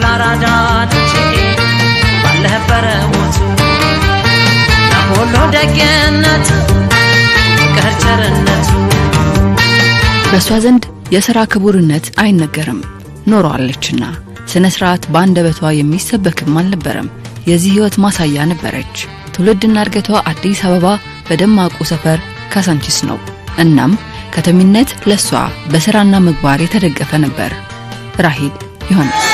ያራዳች ባለበረሞቱ ሁሉ ደግነት ከርቸርነቱ በሷ ዘንድ የሥራ ክቡርነት አይነገርም ኖሯለችና ስነ ስርዓት ባንደበቷ የሚሰበክም አልነበረም የዚህ ህይወት ማሳያ ነበረች ትውልድና እድገቷ አዲስ አበባ በደማቁ ሰፈር ካሳንቺስ ነው እናም ከተሚነት ለሷ በሥራና ምግባር የተደገፈ ነበር ራሂል ዮሐንስ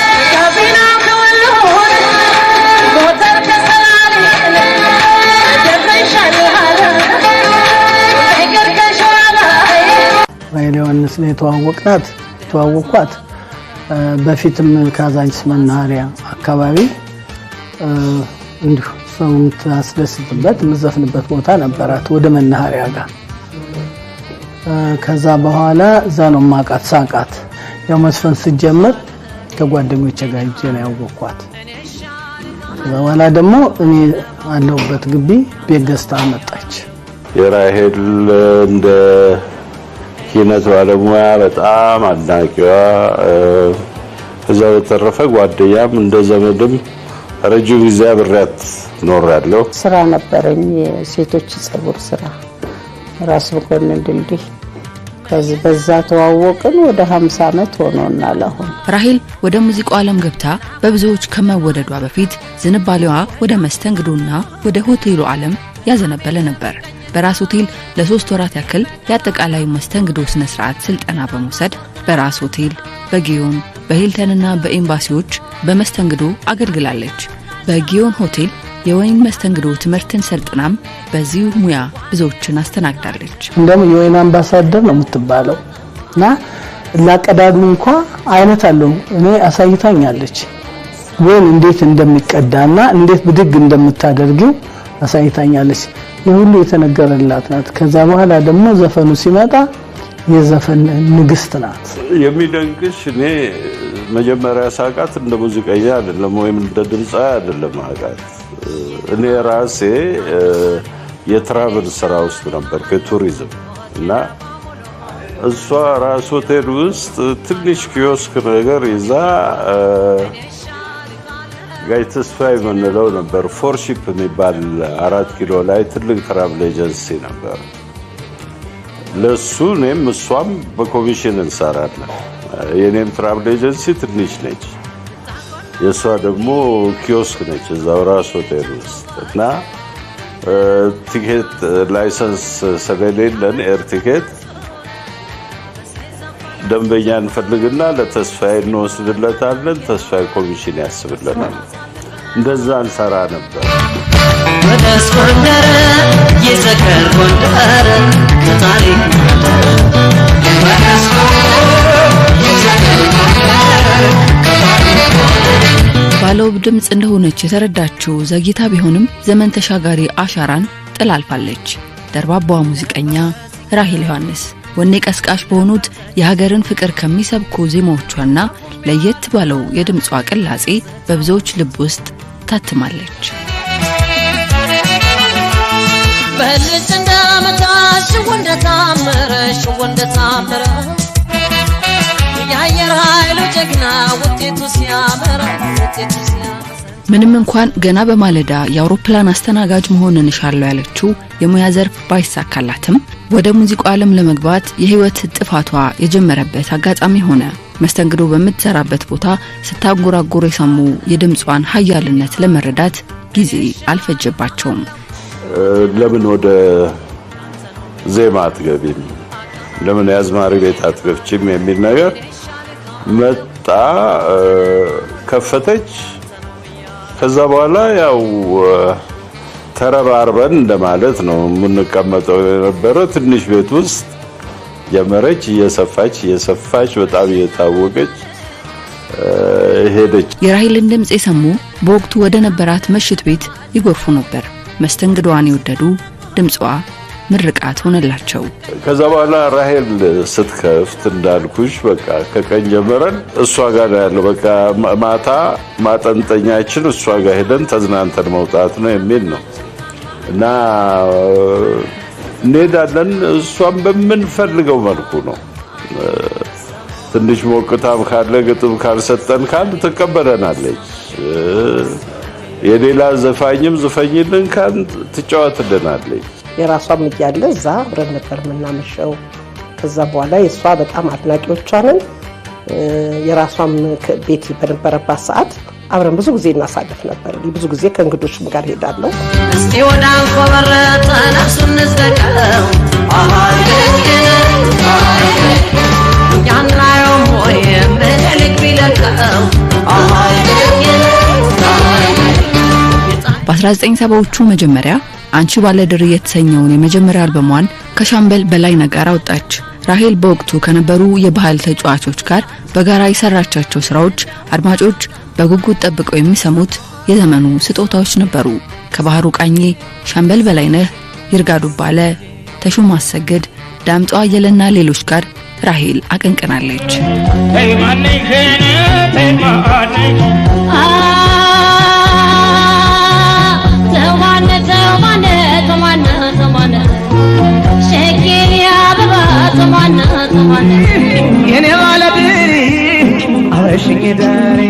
ራሂል ዮሐንስ ነው ተዋወቅኳት በፊትም ካዛንቺስ መናኸሪያ አካባቢ እንዲሁ ሰውን ታስደስትበት ምዘፍንበት ቦታ ነበራት ወደ መናኸሪያ ጋር ከዛ በኋላ እዛ ነው ማቃት ሳቃት ያው መስፈን ሲጀምር ከጓደኞቼ ጋር ሄጄ ነው ያወቅኳት በኋላ ደግሞ እኔ አለሁበት ግቢ ቤት ገዝታ መጣች የራሂል እንደ ኪነት ባለሙያ በጣም አድናቂዋ ከዛ በተረፈ ጓደኛም እንደ ዘመድም ረጅም ጊዜ አብሬያት ኖራለሁ ስራ ነበረኝ የሴቶች ጸጉር ስራ ራስ መኮንን ድልድይ ከዚህ በዛ ተዋወቅን ወደ 50 አመት ሆኖናል አሁን ራሂል ወደ ሙዚቃው ዓለም ገብታ በብዙዎች ከመወደዷ በፊት ዝንባሌዋ ወደ መስተንግዶና ወደ ሆቴሉ ዓለም ያዘነበለ ነበር በራስ ሆቴል ለ3 ወራት ያክል ያጠቃላይ መስተንግዶ ስነ ስርዓት ስልጠና በመውሰድ በራስ ሆቴል በጊዮን በሂልተንና በኤምባሲዎች በመስተንግዶ አገልግላለች በጊዮን ሆቴል የወይን መስተንግዶ ትምህርትን ሰልጥናም በዚሁ ሙያ ብዙዎችን አስተናግዳለች እንደም የወይን አምባሳደር ነው የምትባለውና ላቀዳዱ እንኳን አይነት አለው እኔ አሳይታኛለች ወይን እንዴት እንደሚቀዳና እንዴት ብድግ እንደምታደርጊው አሳይታኛለች ሁሉ የተነገረላት ናት ከዛ በኋላ ደግሞ ዘፈኑ ሲመጣ የዘፈን ንግስት ናት የሚደንቅሽ እኔ መጀመሪያ ሳቃት እንደ ሙዚቀኛ አይደለም ወይም እንደ ድምጻዊ አይደለም አቃት እኔ ራሴ የትራቨል ስራ ውስጥ ነበር ከቱሪዝም እና እሷ ራስ ሆቴል ውስጥ ትንሽ ኪዮስክ ነገር ይዛ ጋይተስፋይ ምንለው ነበር ፎርሺፕ የሚባል 4 ኪሎ ላይ ትልቅ ትራቭል ኤጀንሲ ነበር ለሱ እኔም እሷም በኮሚሽን እንሰራለን የኔም ትራቭል ኤጀንሲ ትንሽ ነች የሷ ደግሞ ኪዮስክ ነች እዛው ራስ ሆቴል ውስጥ እና ቲኬት ላይሰንስ ስለሌለን ኤር ቲኬት ደንበኛ እንፈልግና ለተስፋዬ እንወስድለታለን ተስፋዬ ኮሚሽን ያስብልናል እንደዛ እንሰራ ነበር ወደስ ጎንደር የዘከር ጎንደር ከታሪክ ወደስ ባለው ድምጽ እንደሆነች የተረዳችው ዘግይታ ቢሆንም ዘመን ተሻጋሪ አሻራን ጥላልፋለች ደርባባዋ ሙዚቀኛ ራሂል ዮሐንስ ወኔ ቀስቃሽ በሆኑት የሀገርን ፍቅር ከሚሰብኩ ዜማዎቿና ለየት ባለው የድምጿ ቅላጼ በብዙዎች ልብ ውስጥ ታትማለች በልጅ እንደመታሽ ወንደታምረሽ ወንደታምረ ያየር ኃይሉ ጀግና ውጤቱ ሲያመራ ምንም እንኳን ገና በማለዳ የአውሮፕላን አስተናጋጅ መሆንን ሻለው ያለችው የሙያ ዘርፍ ባይሳካላትም ወደ ሙዚቃው ዓለም ለመግባት የህይወት ጥፋቷ የጀመረበት አጋጣሚ ሆነ መስተንግዶ በምትሰራበት ቦታ ስታንጎራጎር የሰሙ የድምጿን ኃያልነት ለመረዳት ጊዜ አልፈጀባቸውም ለምን ወደ ዜማ አትገቢም ለምን ያዝማሪ ቤት አትገብቺም የሚል ነገር መጣ ከፈተች ከዛ በኋላ ያው ተረባርበን እንደማለት ነው ምንቀመጠው የነበረ ትንሽ ቤት ውስጥ ጀመረች እየሰፋች በጣም እየታወቀች ሄደች የራሂልን ድምጽ የሰሙ በወቅቱ ወደ ነበራት ምሽት ቤት ይጎርፉ ነበር መስተንግዶዋን ይወደዱ ድምጿ ምርቃት ሆነላቸው ከዛ በኋላ ራሂል ስትከፍት እንዳልኩሽ በቃ ከቀን ጀመረን እሷ ጋር ያለው በቃ ማታ ማጠንጠኛችን እሷ ጋር ሄደን ተዝናንተን መውጣት ነው የሚል ነው እና እንሄዳለን እሷን በምንፈልገው መልኩ ነው ትንሽ ሞቅታም ካለ ግጥም ካልሰጠን ካል ትቀበለናለች። የሌላ ዘፋኝም ዝፈኝልን ካል ትጫወትልናለች። የራሷም እያለ እዛ አብረን ነበር የምናመሸው። ከዛ በኋላ የሷ በጣም አድናቂዎቿ ነን። የራሷም ቤት በነበረባት ሰዓት አብረን ብዙ ጊዜ እናሳልፍ ነበር። ብዙ ጊዜ ከእንግዶችም ጋር ሄዳለሁ። እስቲ ወደ አንኮበር ተነሱን እንዝለቀው ያናየው ሞይ ምኒልክ ቢለቀው በ1970ዎቹ መጀመሪያ አንቺ ባለድር የተሰኘውን የመጀመሪያ አልበሟን ከሻምበል በላይነህ ጋር አወጣች። ራሄል በወቅቱ ከነበሩ የባህል ተጫዋቾች ጋር በጋራ የሰራቻቸው ስራዎች አድማጮች በጉጉት ጠብቀው የሚሰሙት የዘመኑ ስጦታዎች ነበሩ። ከባህሩ ቃኜ፣ ሻምበል በላይነህ፣ ይርጋ ዱባለ፣ ተሾመ አሰግድ፣ ዳምጠው አየለና ሌሎች ጋር ራሄል አቀንቅናለች። የኔ ባለድ አወሽኝ ዳሬ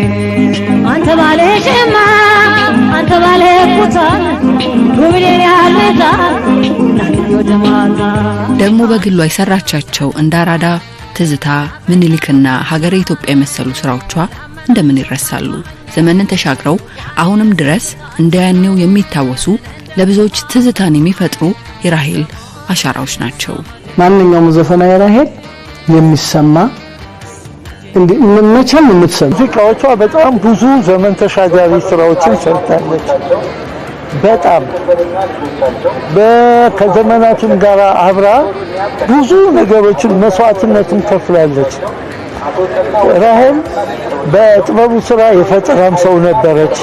አንተ ባለሽማ አንተ ባለኩታ ጉብሌን ያለታ ደግሞ በግሏ የሰራቻቸው እንደ አራዳ፣ ትዝታ፣ ምኒልክና ሀገረ ኢትዮጵያ የመሰሉ ስራዎቿ እንደምን ይረሳሉ? ዘመንን ተሻግረው አሁንም ድረስ እንደያኔው የሚታወሱ ለብዙዎች ትዝታን የሚፈጥሩ የራሄል አሻራዎች ናቸው። ማንኛውም ዘፈና የራሄል የሚሰማ እንዴ መቼም የምትሰማ ሙዚቃዎቿ በጣም ብዙ ዘመን ተሻጋሪ ስራዎችን ሰርታለች። በጣም ከዘመናቱም ጋር አብራ ብዙ ነገሮችን መስዋዕትነትን ከፍላለች። ራሄል በጥበቡ ስራ የፈጠራም ሰው ነበረች።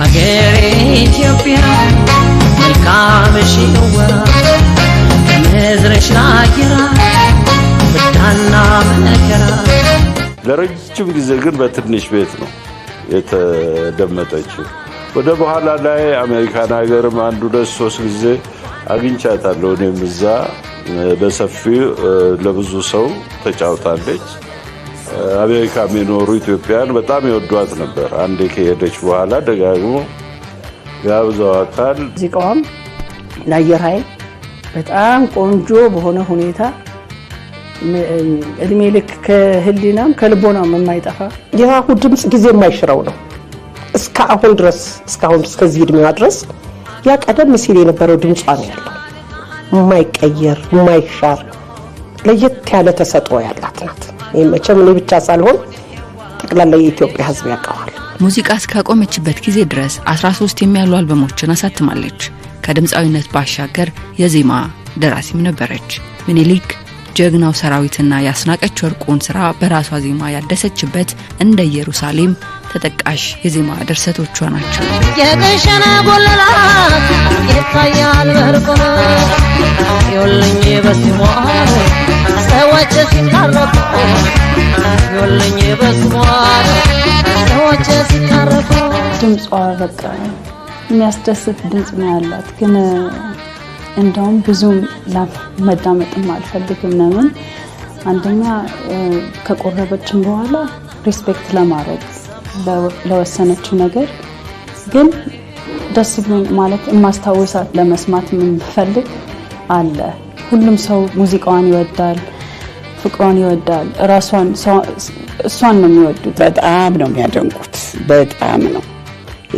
ሀገሬ ኢትዮጵያ መልካምሽ ይወራ ከምድርሽ ላይራ ብዳና መከራ። ለረጅም ጊዜ ግን በትንሽ ቤት ነው የተደመጠችው። ወደ በኋላ ላይ አሜሪካን ሀገርም 1 2 3 ጊዜ አግኝቻታለሁ። እኔም እዛ በሰፊው ለብዙ ሰው ተጫውታለች። አሜሪካ የሚኖሩ ኢትዮጵያን በጣም ይወዷት ነበር። አንዴ ከሄደች በኋላ ደጋግሞ ጋብዘዋታል። ሙዚቃዋም ለአየር ኃይል በጣም ቆንጆ በሆነ ሁኔታ እድሜ ልክ ከህሊናም ከልቦናም የማይጠፋ የራሁ ድምጽ ጊዜ የማይሽረው ነው። እስካሁን ድረስ እስከዚህ እድሜዋ ድረስ ያ ቀደም ሲል የነበረው ድምጿ ነው ያለው። የማይቀየር የማይሻር ለየት ያለ ተሰጥኦ ያላት ናት። መቼም እኔ ብቻ ሳልሆን ጠቅላላ የኢትዮጵያ ሕዝብ ያውቀዋል። ሙዚቃ እስካቆመችበት ጊዜ ድረስ 13 የሚያሉ አልበሞችን አሳትማለች። ከድምጻዊነት ባሻገር የዜማ ደራሲም ነበረች። ምኒልክ፣ ጀግናው ሰራዊትና ያስናቀች ወርቁን ስራ በራሷ ዜማ ያደሰችበት እንደ ኢየሩሳሌም ተጠቃሽ የዜማ ድርሰቶቿ ናቸው። የቀሸና ጎለላት ይታያል በርቆና ይወልኝ በስሟ ሰዎች ሲታረቁ ይወልኝ በስሟ ሰዎች ሲታረቁ። ድምጿ በቃ የሚያስደስት ድምጽ ነው ያላት። ግን እንደውም ብዙም መዳመጥም አልፈልግም። ለምን አንደኛ ከቆረበችን በኋላ ሪስፔክት ለማድረግ ለወሰነችው ነገር ግን ደስ ብሎኝ ማለት ማስታወሳት ለመስማት የምፈልግ አለ። ሁሉም ሰው ሙዚቃዋን ይወዳል፣ ፍቅሯን ይወዳል። እሷን ነው የሚወዱት። በጣም ነው የሚያደንቁት። በጣም ነው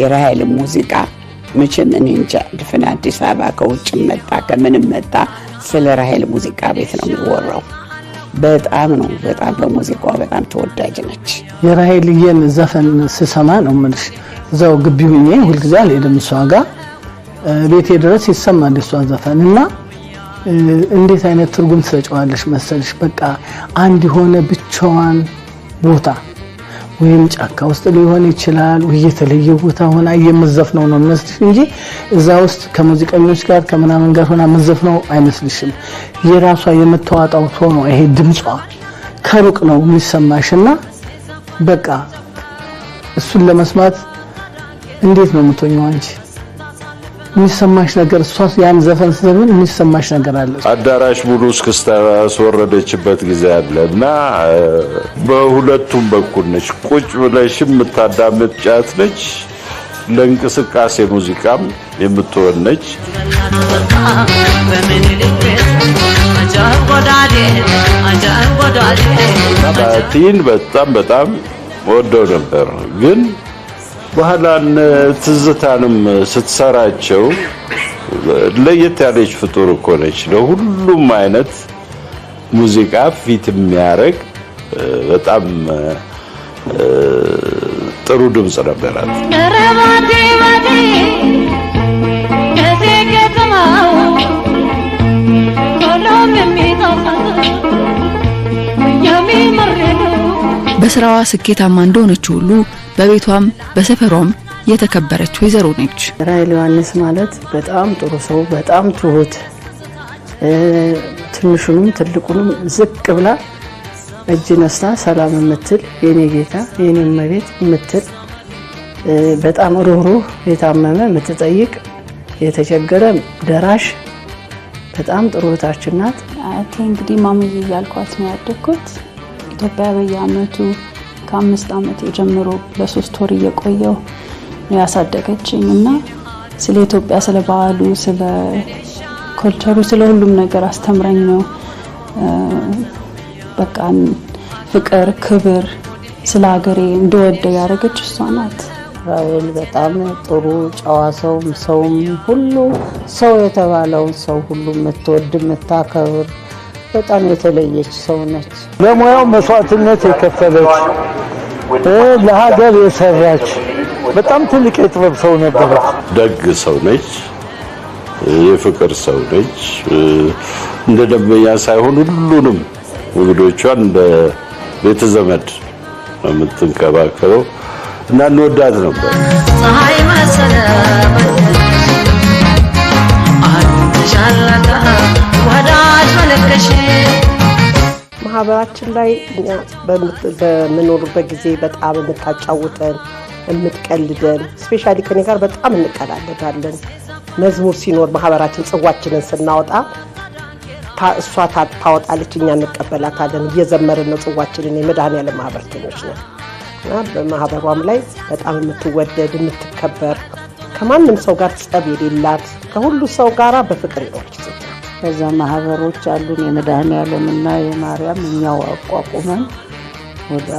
የራሄል ሙዚቃ መቼም እኔ እንጃ ድፍን አዲስ አበባ ከውጭም መጣ ከምንም መጣ ስለ ራሄል ሙዚቃ ቤት ነው የሚወራው። በጣም በሙዚቃዋ በጣም ተወዳጅ ነች። የራሄልዬን ዘፈን ስሰማ ነው የምልሽ እዛው ግቢ ሆኜ ሁልጊዜ አልሄድም እሷ ጋር ቤቴ ድረስ ይሰማል እሷ ዘፈን እና እንዴት አይነት ትርጉም ትሰጫዋለሽ መሰልሽ። በቃ አንድ የሆነ ብቻዋን ቦታ ወይም ጫካ ውስጥ ሊሆን ይችላል ወይ የተለየ ቦታ ሆና የምትዘፍነው ነው የሚመስልሽ እንጂ እዛ ውስጥ ከሙዚቀኞች ጋር ከምናምን ጋር ሆና የምትዘፍነው አይመስልሽም። የራሷ የምትዋጣው ቶን ነው ይሄ ድምጿ ከሩቅ ነው የሚሰማሽና በቃ እሱን ለመስማት እንዴት ነው የምትሆኚው አንቺ? የሚሰማሽ ነገር እሷስ ያን ዘፈን ዘመን የሚሰማሽ ነገር አለ። አዳራሽ ሙሉ እስክስታ ያስወረደችበት ጊዜ አለና በሁለቱም በኩል ነች። ቁጭ ብለሽ የምታዳምጥ ጫት ነች። ለእንቅስቃሴ ሙዚቃም የምትሆን ነች። ባቲን በጣም ወደው ነበር። ግን በኋላ ትዝታንም ስትሰራቸው ለየት ያለች ፍጡር እኮ ነች። ለሁሉም አይነት ሙዚቃ ፊት የሚያረግ በጣም ጥሩ ድምጽ ነበራት። በስራዋ ስኬታማ እንደሆነች ሁሉ በቤቷም በሰፈሯም የተከበረች ወይዘሮ ነች። ራሔል ዮሐንስ ማለት በጣም ጥሩ ሰው፣ በጣም ትሁት፣ ትንሹንም ትልቁንም ዝቅ ብላ እጅ ነስታ ሰላም የምትል የኔ ጌታ የኔ እመቤት የምትል በጣም ሩህሩህ፣ የታመመ የምትጠይቅ፣ የተቸገረ ደራሽ በጣም ጥሩ እህታችን ናት። አቴ እንግዲህ ማሙዬ እያልኳት ነው ያደግኩት። ኢትዮጵያ በየአመቱ ከ5 ዓመት ጀምሮ ለ3 ወር እየቆየው ነው ያሳደገችኝ እና ስለ ኢትዮጵያ፣ ስለ ባህሉ፣ ስለ ኮልቸሩ፣ ስለ ሁሉም ነገር አስተምረኝ ነው በቃ ፍቅር፣ ክብር ስለ ሀገሬ እንደወደ ያደረገች እሷ ናት። ራሔል በጣም ጥሩ ጨዋ ሰውም ሁሉ ሰው የተባለውን ሰው ሁሉ የምትወድ የምታከብር በጣም የተለየች ሰው ነች። ለሙያው መስዋዕትነት የከፈለች ለሀገር የሰራች በጣም ትልቅ የጥበብ ሰው ነበረች። ደግ ሰው ነች። የፍቅር ሰው ነች። እንደ ደንበኛ ሳይሆን ሁሉንም እንግዶቿን እንደ ቤተ ዘመድ የምትንከባከበው እና እንወዳት ነበር። ፀሐይ መሰለ አልተሻለታ ወዳጅ መለከሽ ማህበራችን ላይ በምንኖርበት ጊዜ በጣም የምታጫውተን የምትቀልደን፣ ስፔሻሊ ከኔ ጋር በጣም እንቀላለዳለን። መዝሙር ሲኖር ማህበራችን ጽዋችንን ስናወጣ እሷ ታወጣለች፣ እኛ እንቀበላታለን። እየዘመርን ነው ጽዋችንን። የመድኃኔዓለም ማህበርተኞች ነን እና በማህበሯም ላይ በጣም የምትወደድ የምትከበር፣ ከማንም ሰው ጋር ጸብ የሌላት፣ ከሁሉ ሰው ጋር በፍቅር ይኖርች። ከዛ ማህበሮች አሉን የመድኃኔዓለምና የማርያም እኛው አቋቁመን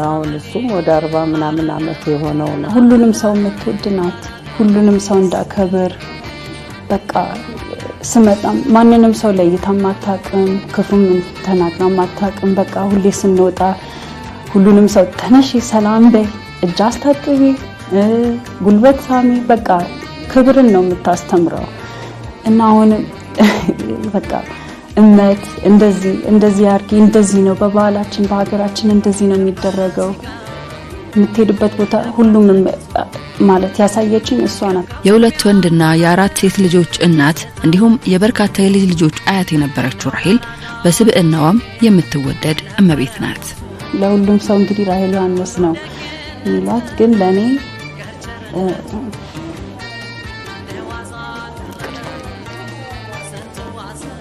አሁን እሱም ወደ 40 ምናምን ዓመት የሆነው ነው። ሁሉንም ሰው የምትወድ ናት። ሁሉንም ሰው እንዳከብር በቃ ስመጣም ማንንም ሰው ለይታ ማታቅም፣ ክፉም ተናግራ ማታቅም። በቃ ሁሌ ስንወጣ ሁሉንም ሰው ተነሺ፣ ሰላም በይ፣ እጅ አስታጥቢ፣ ጉልበት ሳሚ፣ በቃ ክብርን ነው የምታስተምረው እና አሁን በቃ እመት እንደዚህ አርጊ፣ እንደዚህ ነው በባህላችን በሀገራችን እንደዚህ ነው የሚደረገው። የምትሄድበት ቦታ ሁሉም ማለት ያሳየችኝ እሷ ናት። የሁለት ወንድና የ4 ሴት ልጆች እናት እንዲሁም የበርካታ የልጅ ልጆች አያት የነበረችው ራሔል በስብዕናዋም የምትወደድ እመቤት ናት። ለሁሉም ሰው እንግዲህ ራሔል ዮሐንስ ነው የሚሏት፣ ግን ለኔ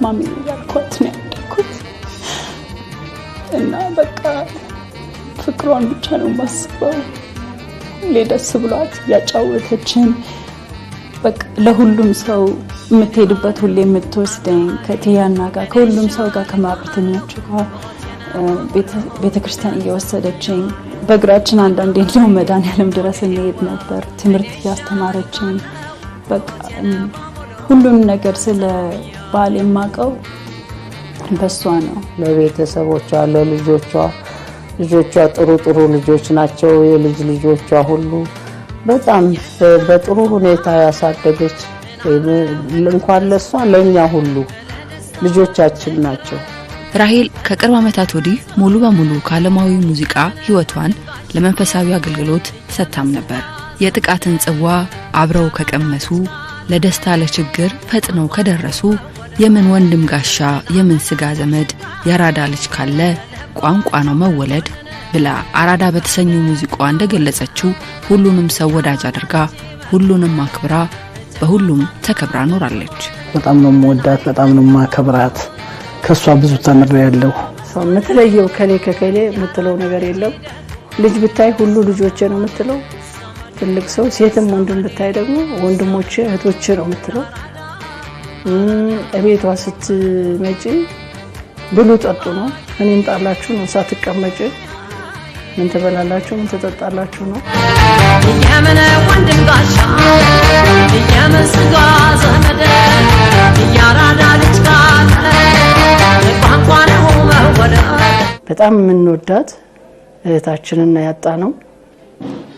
ማሚ ያልኳት ነው ያደኩት እና በቃ ፍቅሯን ብቻ ነው ማስበው። ለደስ ብሏት ያጫወተችን በቃ ለሁሉም ሰው የምትሄድበት ሁሌ የምትወስደኝ ከቲያና ጋር ከሁሉም ሰው ጋር ከማህበርተኞቹ ጋር ቤተክርስቲያን እየወሰደችኝ በእግራችን አንዳንዴ ነው መድኃኔዓለም ድረስ እንሄድ ነበር። ትምህርት ያስተማረችኝ በቃ ሁሉም ነገር ስለ ባል የማቀው በሷ ነው። ለቤተሰቦቿ ለልጆቿ ጥሩ ልጆች ናቸው። የልጅ ልጆቿ ሁሉ በጣም በጥሩ ሁኔታ ያሳደገች እንኳን ለሷ ለኛ ሁሉ ልጆቻችን ናቸው። ራሔል ከቅርብ ዓመታት ወዲህ ሙሉ በሙሉ ከዓለማዊ ሙዚቃ ህይወቷን ለመንፈሳዊ አገልግሎት ሰጥታም ነበር። የጥቃትን ጽዋ አብረው ከቀመሱ፣ ለደስታ ለችግር ፈጥነው ከደረሱ፣ የምን ወንድም ጋሻ የምን ስጋ ዘመድ፣ የአራዳ ልጅ ካለ ቋንቋ ነው መወለድ ብላ አራዳ በተሰኘው ሙዚቃዋ እንደገለጸችው ሁሉንም ሰው ወዳጅ አድርጋ ሁሉንም አክብራ በሁሉም ተከብራ ኖራለች። በጣም ነው የምወዳት፣ በጣም ነው የማከብራት። ከሷ ብዙ ተምሬያለሁ። ሰው የምትለየው ከሌ የምትለው ነገር የለም። ልጅ ብታይ ሁሉ ልጆቼ ነው የምትለው። ትልቅ ሰው ሴትም ወንድም ብታይ ደግሞ ወንድሞቼ እህቶቼ ነው የምትለው። እቤቷ ስትመጪ ብሉ ጠጡ ነው። እኔም ጣላችሁ ነው ሳትቀመጪ ምን ትበላላችሁ ምን ትጠጣላችሁ ነው። የምን ወንድም ጋሻ የምን ስጋ ዘመድ ያራዳ ልጅ ካለ ቋንቋ ነው መወደ በጣም የምንወዳት እህታችንና ያጣ ነው።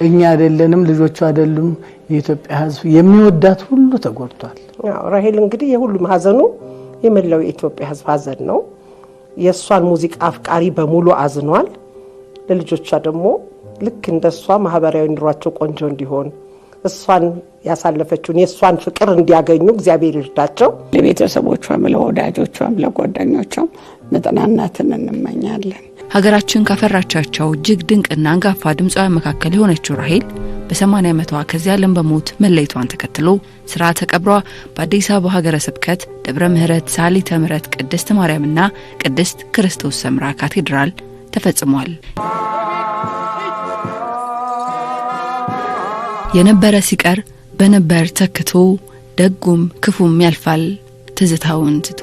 እኛ አይደለንም ልጆቹ አይደሉም የኢትዮጵያ ሕዝብ የሚወዳት ሁሉ ተጎድቷል። ራሄል እንግዲህ የሁሉም ሀዘኑ የመላው የኢትዮጵያ ሕዝብ ሀዘን ነው። የሷን ሙዚቃ አፍቃሪ በሙሉ አዝኗል። ለልጆቿ ደግሞ ልክ እንደሷ ማህበራዊ ኑሯቸው ቆንጆ እንዲሆን እሷን ያሳለፈችውን የሷን ፍቅር እንዲያገኙ እግዚአብሔር ይርዳቸው። ለቤተሰቦቿም ለወዳጆቿም ለጓደኞቿም መጽናናትን እንመኛለን። ሀገራችን ካፈራቻቸው እጅግ ድንቅና አንጋፋ ድምፃውያን መካከል የሆነችው ራሄል በ80 ዓመቷ ከዚህ ዓለም በሞት መለየቷን ተከትሎ ስርዓተ ቀብሯ በአዲስ አበባ ሀገረ ስብከት ደብረ ምሕረት ሳሊተ ምሕረት ቅድስት ማርያምና ቅድስት ክርስቶስ ሰምራ ካቴድራል ተፈጽሟል። የነበረ ሲቀር በነበር ተክቶ ደጉም ክፉም ያልፋል ትዝታውን ትቶ